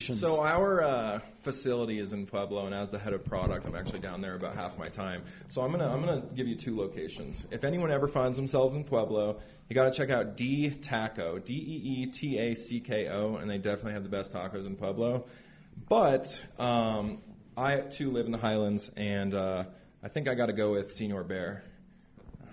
So our facility is in Pueblo, and as the head of product, I'm actually down there about half my time. So I'm gonna give you two locations. If anyone ever finds themselves in Pueblo, you got to check out D Taco, DEETACKO, and they definitely have the best tacos in Pueblo. But I too live in the Highlands, and I think I got to go with Senor Bear.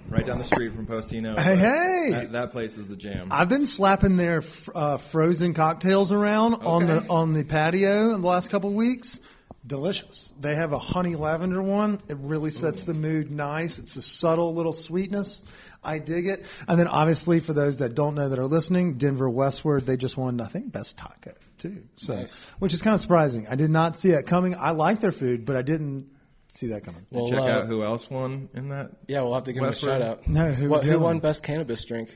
Right down the street from Postino. Hey! That place is the jam. I've been slapping their frozen cocktails around on the patio in the last couple of weeks. Delicious. They have a honey lavender one. It really sets the mood nice. It's a subtle little sweetness. I dig it. And then obviously for those that don't know that are listening, Denver Westward, they just won, I think, Best Taco too. So, nice. Which is kind of surprising. I did not see that coming. I like their food, but I didn't see that coming. Well, check out who else won in that. Yeah, we'll have to give him a shout out. No, who won Best Cannabis Drink?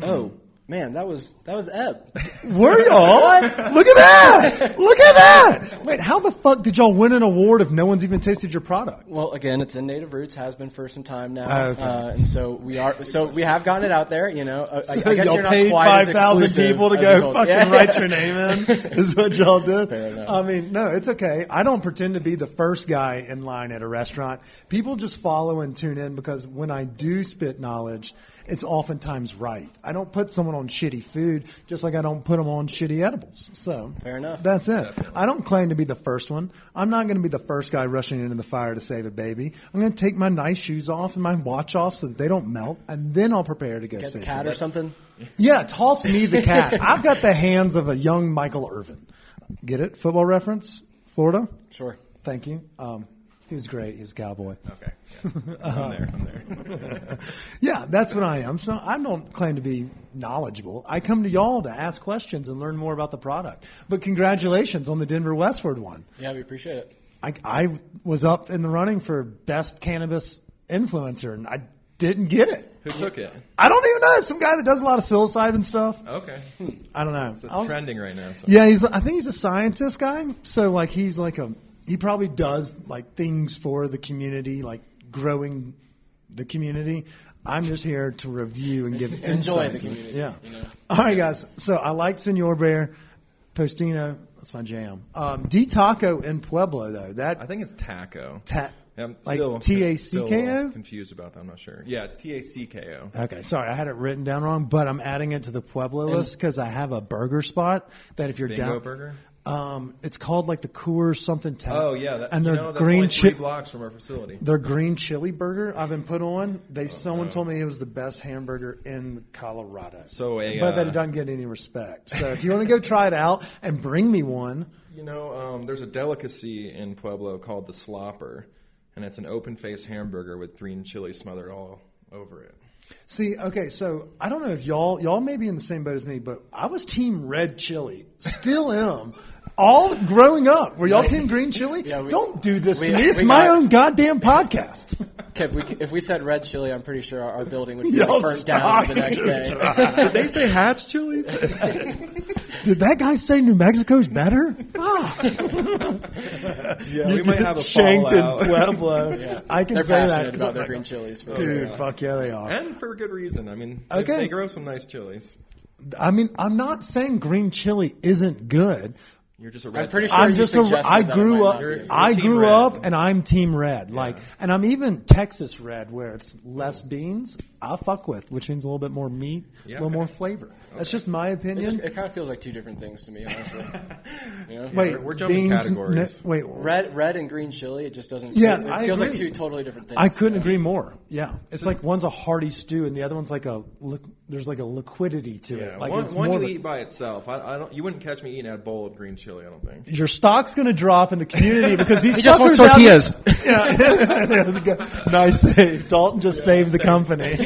Oh man, that was Ebb. Were y'all? What? Look at that! Look at that! Wait, how the fuck did y'all win an award if no one's even tasted your product? Well, again, it's in Native Roots, has been for some time now, Okay. And so we have gotten it out there. You know, So I guess y'all you're not paid quite 5,000 as exclusive people to as go gold. fucking write your name in. Is what y'all did. Fair enough. I mean, no, it's okay. I don't pretend to be the first guy in line at a restaurant. People just follow and tune in because when I do spit knowledge, it's oftentimes right. I don't put someone on shitty food just like I don't put them on shitty edibles. So Fair enough. That's it. Definitely. I don't claim to be the first one. I'm not going to be the first guy rushing into the fire to save a baby. I'm going to take my nice shoes off and my watch off so that they don't melt, and then I'll prepare to go Get the save cat somebody. or something. Yeah, toss me the cat. I've got the hands of a young Michael Irvin. Get it? Football reference? Florida? Sure. Thank you. He was great. He was a cowboy. Okay. Yeah. I'm there. Yeah, that's what I am. So I don't claim to be knowledgeable. I come to y'all to ask questions and learn more about the product. But congratulations on the Denver Westward one. Yeah, we appreciate it. I was up in the running for best cannabis influencer, and I didn't get it. Who took it? I don't even know. Some guy that does a lot of psilocybin stuff. Okay. I don't know. So it's trending right now. So. Yeah, I think he's a scientist guy. So like he probably does like things for the community, like growing the community. I'm just here to review and give Enjoy insight. the community. Yeah. You know? All right, guys. So I like Senor Bear, Postino. That's my jam. D Taco in Pueblo though. I think it's Taco. I'm like still TACKO? confused about that. I'm not sure. Yeah, it's TACKO. Okay, sorry, I had it written down wrong, but I'm adding it to the Pueblo list because I have a burger spot that if you're Bingo down, Burger? it's called like the Coors something. Oh yeah, and they're that's green only 3 blocks from our facility. Their green chili burger I've been put on. Someone told me it was the best hamburger in Colorado. So but that it doesn't get any respect. So if you want to go try it out and bring me one. You know, there's a delicacy in Pueblo called the slopper, and it's an open-faced hamburger with green chili smothered all over it. See, okay, so I don't know if y'all may be in the same boat as me, but I was team red chili. Still am. All growing up. Were y'all team green chili? Yeah, don't do this to me. It's my own goddamn podcast. Okay, if we said red chili, I'm pretty sure our building would be Y'all burnt down the next day. Did they say Hatch chilies? Did that guy say New Mexico's better? Yeah, we might have a shanked in fallout. Pueblo. Yeah. I can They're say that. passionate 'cause about I'm their like, green chilies. Dude, fuck yeah, they are. And for good reason. I mean, Okay. they grow some nice chilies. I mean, I'm not saying green chili isn't good. You're just a red. I'm pretty guy. sure I'm you just suggested I that it grew might up. not be. You're I team grew red. up, and I'm team red. Like, and I'm even Texas red, where it's less beans. I fuck with, which means a little bit more meat, a little more flavor. That's just my opinion. It kind of feels like two different things to me, honestly. You know? Wait, we're jumping beans, categories. wait, Red and green chili, it just doesn't. Yeah, it I feels like agree. two totally different things. I couldn't agree more. Yeah, it's like one's a hearty stew, and the other one's like there's like a liquidity to Yeah, it. Like one it's you more of a- eat by itself. I don't. You wouldn't catch me eating a bowl of green chili. I don't think. Your stock's going to drop in the community because these He just wants fuckers out there- tortillas. Yeah. There we go. Nice save. Dalton just saved the company.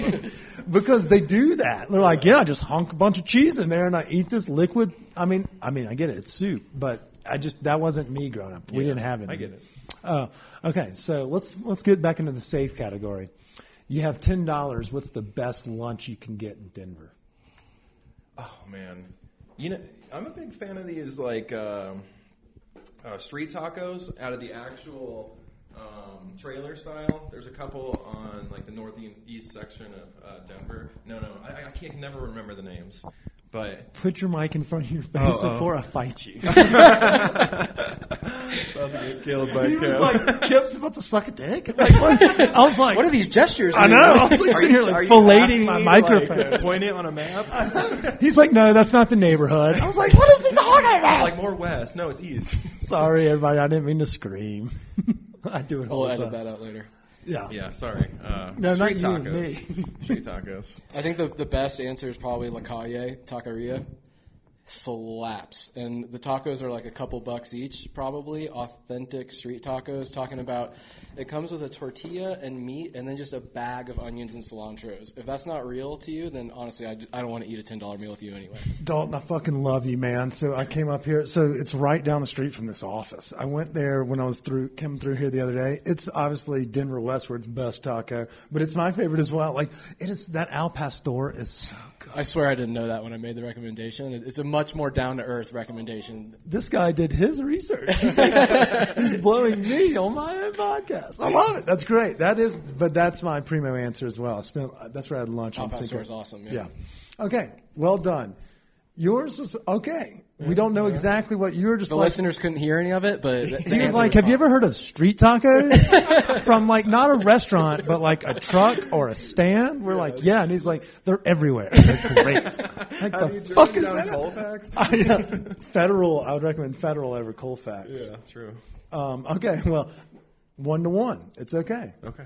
Because they do that. They're like, yeah, just hunk a bunch of cheese in there and I eat this liquid. I mean, I get it. It's soup, but that wasn't me growing up. We didn't have it. I get it. Okay, so let's get back into the safe category. You have $10. What's the best lunch you can get in Denver? Oh man, you know, I'm a big fan of these like street tacos out of the actual trailer style. There's a couple on like the northeast section of Denver. No, I can never remember the names. But Put your mic in front of your face before I fight you. about to get killed by He was Kip. like, Kip's about to suck a dick? Like, what? I was like, What are these gestures? I know. I was like, sitting here Are like you filleting asking my me to, microphone. like, point it on a map? He's like, no, that's not the neighborhood. I was like, what is he talking about? Like more west. No, it's east. Sorry, everybody. I didn't mean to scream. I do it all We'll the edit time. that out later. Yeah. Yeah, sorry. No, not street you, tacos. me. Street tacos. I think the best answer is probably IYKYK taqueria. Slaps. And the tacos are like a couple bucks each, probably. Authentic street tacos. Talking about, it comes with a tortilla and meat and then just a bag of onions and cilantros. If that's not real to you, then honestly, I don't want to eat a $10 meal with you anyway. Dalton, I fucking love you, man. So I came up here. So it's right down the street from this office. I went there when I was came through here the other day. It's obviously Denver Westward's best taco, but it's my favorite as well. Like, it is, that Al Pastor is so good. I swear I didn't know that when I made the recommendation. It's a much more down-to-earth recommendation. This guy did his research. He's blowing me on my own podcast. I love it. That's great. But that's my primo answer as well. That's where I had lunch. Al on Pastor Cinco. is awesome. Yeah. Okay. Well done. Yours was okay. We don't know exactly what you were just The like. listeners couldn't hear any of it, but He was like, have you ever heard of street tacos? From like not a restaurant, but like a truck or a stand? We're like, yeah. And he's like, they're everywhere. They're great. Like, Have you the fuck driven is down that? Colfax? Federal, I would recommend Federal over Colfax. Yeah, true. Okay, well, 1-1. It's okay. Okay.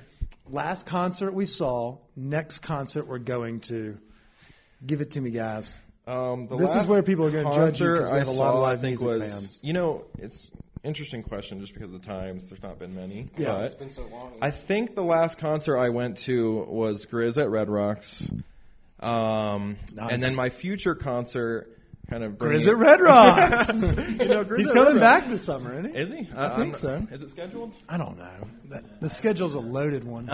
Last concert we saw, next concert we're going to. Give it to me, guys. This is where people are going to judge you because we have a lot of live music fans. You know, it's interesting question just because of the times. There's not been many. Yeah. But It's been so long. I think the last concert I went to was Grizz at Red Rocks. Nice. And then my future concert kind of Grizz at Red Rocks. You know, Grizz He's at coming Red back Rocks. this summer, isn't he? Is he? I think so. Is it scheduled? I don't know. The schedule's a loaded one.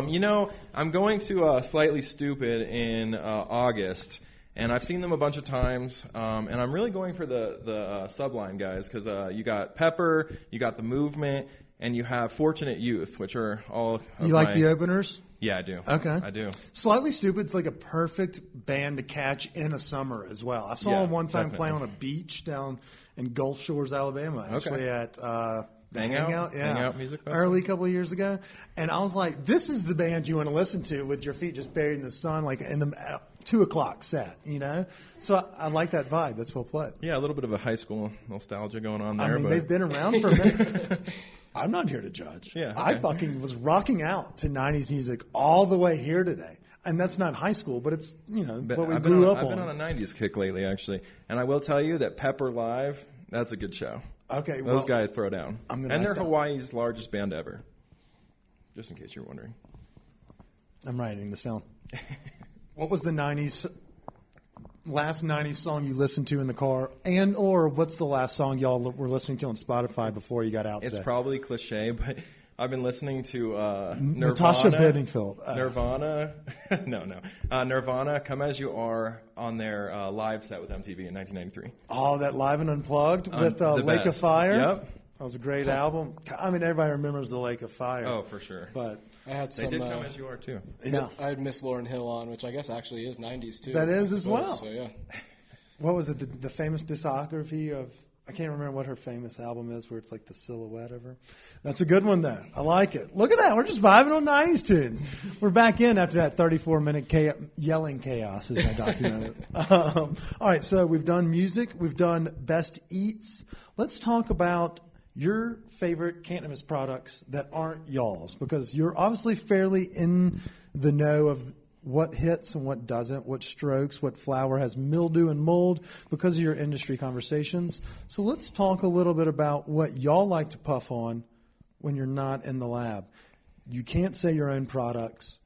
You know, I'm going to Slightly Stupid in August. And I've seen them a bunch of times, and I'm really going for the subline guys because you got Pepper, you got The Movement, and you have Fortunate Youth, which are all. You like the openers? Yeah, I do. Okay. I do. Slightly Stupid's like a perfect band to catch in a summer as well. I saw him one time play on a beach down in Gulf Shores, Alabama, actually at the Hangout, Hangout Music Festival. early couple of years ago. And I was like, this is the band you want to listen to with your feet just buried in the sun, like in the 2 o'clock set, you know? So I like that vibe. That's well played. Yeah, a little bit of a high school nostalgia going on there. I mean, but they've been around for a minute. I'm not here to judge. Yeah, okay. I fucking was rocking out to 90s music all the way here today. And that's not high school, but it's, you know, what we grew up on. I've been on a 90s kick lately, actually. And I will tell you that Pepper Live, that's a good show. Okay, Those guys throw down. I'm gonna and they're write that. Hawaii's largest band ever. Just in case you're wondering. I'm writing this down. What was the last 90s song you listened to in the car? And or what's the last song y'all were listening to on Spotify before you got out today? It's probably cliche, but I've been listening to Nirvana. Natasha Bedingfield. Nirvana. Nirvana, Come As You Are on their live set with MTV in 1993. Oh, that Live and Unplugged with The Lake of best. Fire? Yep. That was a great album. I mean, everybody remembers the Lake of Fire. Oh, for sure. But I had They some. did Come As You Are, too. yeah. I had Miss Lauryn Hill on, which I guess actually is 90s too. That is I as suppose. well. So yeah. What was it? The famous discography of, I can't remember what her famous album is where it's like the silhouette of her. That's a good one though. I like it. Look at that. We're just vibing on 90s tunes. We're back in after that 34-minute yelling chaos, as I documented. All right. So we've done music. We've done best eats. Let's talk about your favorite cannabis products that aren't y'all's, because you're obviously fairly in the know of what hits and what doesn't, what strokes, what flower has mildew and mold because of your industry conversations. So let's talk a little bit about what y'all like to puff on when you're not in the lab. You can't say your own products,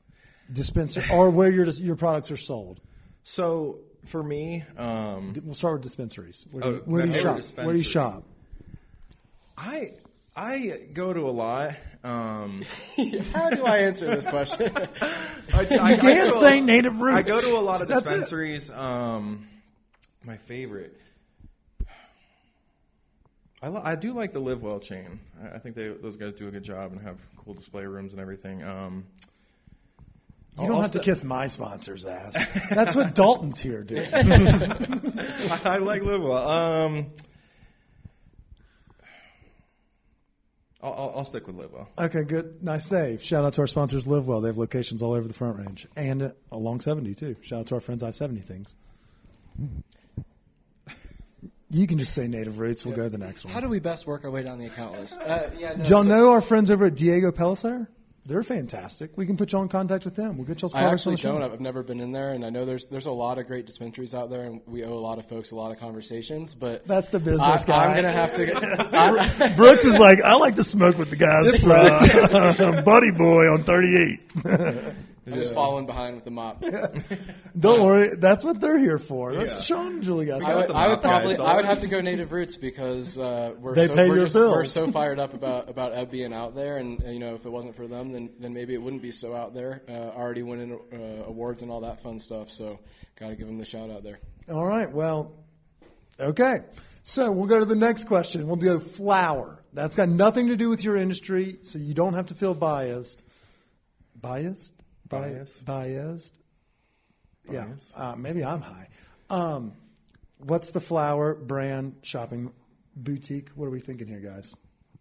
dispenser, or where your products are sold. So, for me... We'll start with dispensaries. Where do my you favorite shop? dispensary. Where do you shop? I go to a lot. How do I answer this question? I can't say native roots. I go to a lot of That's it. dispensaries. My favorite. I do like the Live Well chain. I think those guys do a good job and have cool display rooms and everything. You don't have to kiss my sponsor's ass. That's what Dalton's here doing. I like Livewell. I'll stick with Livewell. Okay, good. Nice save. Shout out to our sponsors, Livewell. They have locations all over the Front Range and along 70 too. Shout out to our friends I-70 Things. You can just say Native Roots. We'll go to the next one. How do we best work our way down the account list? Do y'all know our friends over at Diego Pellicer? They're fantastic. We can put you in contact with them. We'll get y'all's products on the show. I actually don't. I've never been in there, and I know there's a lot of great dispensaries out there, and we owe a lot of folks a lot of conversations. But that's the business guy. I'm gonna have to. Brooks is like, I like to smoke with the guys from Buddy Boy on 38. I'm just following behind with the mop. Don't worry, that's what they're here for. That's Sean and Julie got that. I would have to go Native Roots because we're so fired up about Ebb being out there, and if it wasn't for them, then maybe it wouldn't be so out there. Already winning awards and all that fun stuff, so got to give them the shout out there. All right, well, okay. So we'll go to the next question. We'll go flower. That's got nothing to do with your industry, so you don't have to feel biased. Biased? Yeah, maybe I'm high. What's the flower brand shopping boutique? What are we thinking here, guys?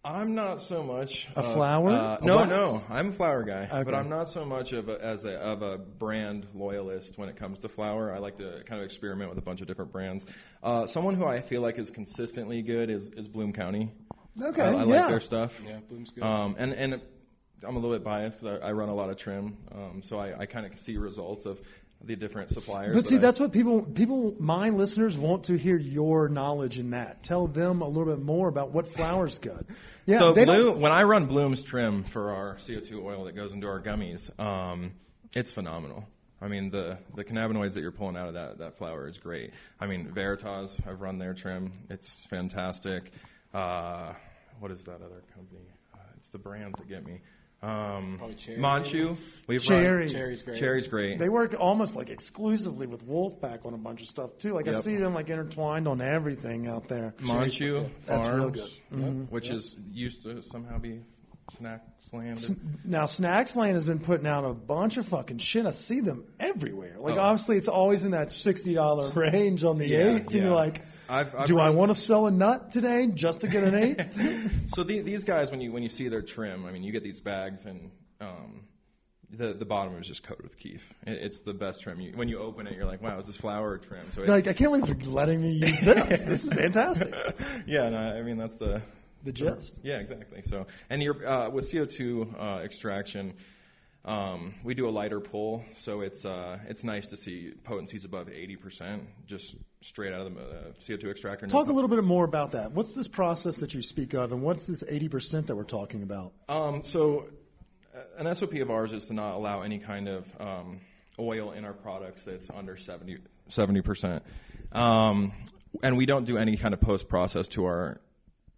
I'm not so much a flower. No, I'm a flower guy, okay. But I'm not so much of a brand loyalist when it comes to flower. I like to kind of experiment with a bunch of different brands. Someone who I feel like is consistently good is Bloom County. Okay, I like their stuff. Yeah, Bloom's good. And I'm a little bit biased because I run a lot of trim, so I kind of see results of the different suppliers. But see, that's what people, my listeners, want to hear your knowledge in that. Tell them a little bit more about what flower's good. Yeah. So when I run Bloom's trim for our CO2 oil that goes into our gummies, it's phenomenal. I mean, the cannabinoids that you're pulling out of that flower is great. I mean, Veritas, I've run their trim. It's fantastic. What is that other company? It's the brands that get me. Probably Cherry. Manchu. Cherry's great. Cherry's great. They work almost like exclusively with Wolfpack on a bunch of stuff too. Like I see them like intertwined on everything out there. Manchu That's Farms, real good. Mm-hmm. Which is used to somehow be Snacksland. Now Snacksland has been putting out a bunch of fucking shit. I see them everywhere. Like obviously it's always in that $60 range on the 8th, and you're like, I want to sell a nut today just to get an 8th? So these guys, when you see their trim, I mean, you get these bags, and the bottom is just coated with keef. It's the best trim. When you open it, you're like, wow, is this flower or trim? So I can't believe they're letting me use this. This is fantastic. Yeah, no, I mean that's the gist. Yeah, exactly. So, and you're with CO2 extraction. We do a lighter pull, so it's nice to see potencies above 80%, just straight out of the CO2 extractor. Talk a little bit more about that. What's this process that you speak of, and what's this 80% that we're talking about? So an SOP of ours is to not allow any kind of oil in our products that's under 70%. And we don't do any kind of post-process to our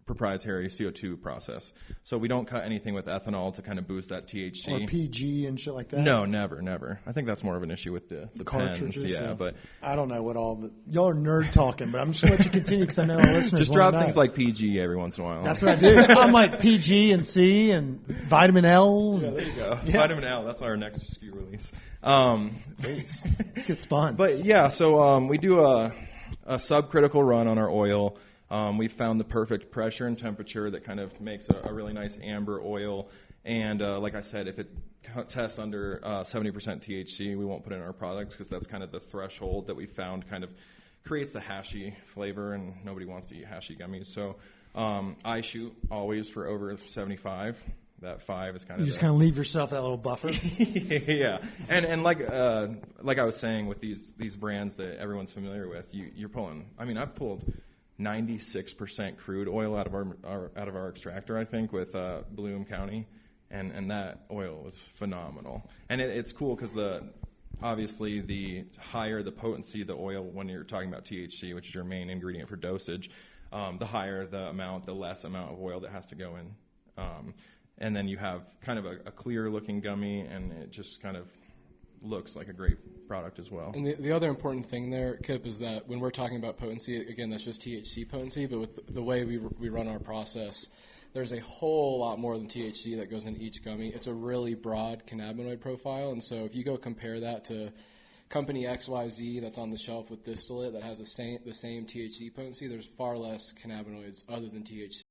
proprietary CO2 process. So we don't cut anything with ethanol to kind of boost that THC. Or PG and shit like that? No, never. I think that's more of an issue with the cartridges. pens. Yeah, but I don't know what y'all are nerd talking, but I'm just going to let you continue because I know our listeners just drop things like PG every once in a while. That's what I do. I'm like PG and C and vitamin L. Yeah, there you go. Yeah. Vitamin L, that's our next SKU release. Please. Let's get spun. But yeah, so we do a subcritical run on our oil. We found the perfect pressure and temperature that kind of makes a really nice amber oil. And like I said, if it tests under 70% THC, we won't put it in our products because that's kind of the threshold that we found kind of creates the hashy flavor, and nobody wants to eat hashy gummies. So I shoot always for over 75. That 5 is kind of you just kind of leave yourself that little buffer. Yeah, and like I was saying with these brands that everyone's familiar with, you're pulling. I mean, I've pulled 96% crude oil out of our extractor, I think, with Bloom County, and that oil was phenomenal. And it's cool because obviously the higher the potency of the oil when you're talking about THC, which is your main ingredient for dosage, the higher the amount, the less amount of oil that has to go in. And then you have kind of a clear looking gummy, and it just kind of looks like a great product as well. And the other important thing there, Kip, is that when we're talking about potency, again, that's just THC potency, but with the way we run our process, there's a whole lot more than THC that goes in each gummy. It's a really broad cannabinoid profile, and so if you go compare that to company XYZ that's on the shelf with distillate that has the same THC potency, there's far less cannabinoids other than THC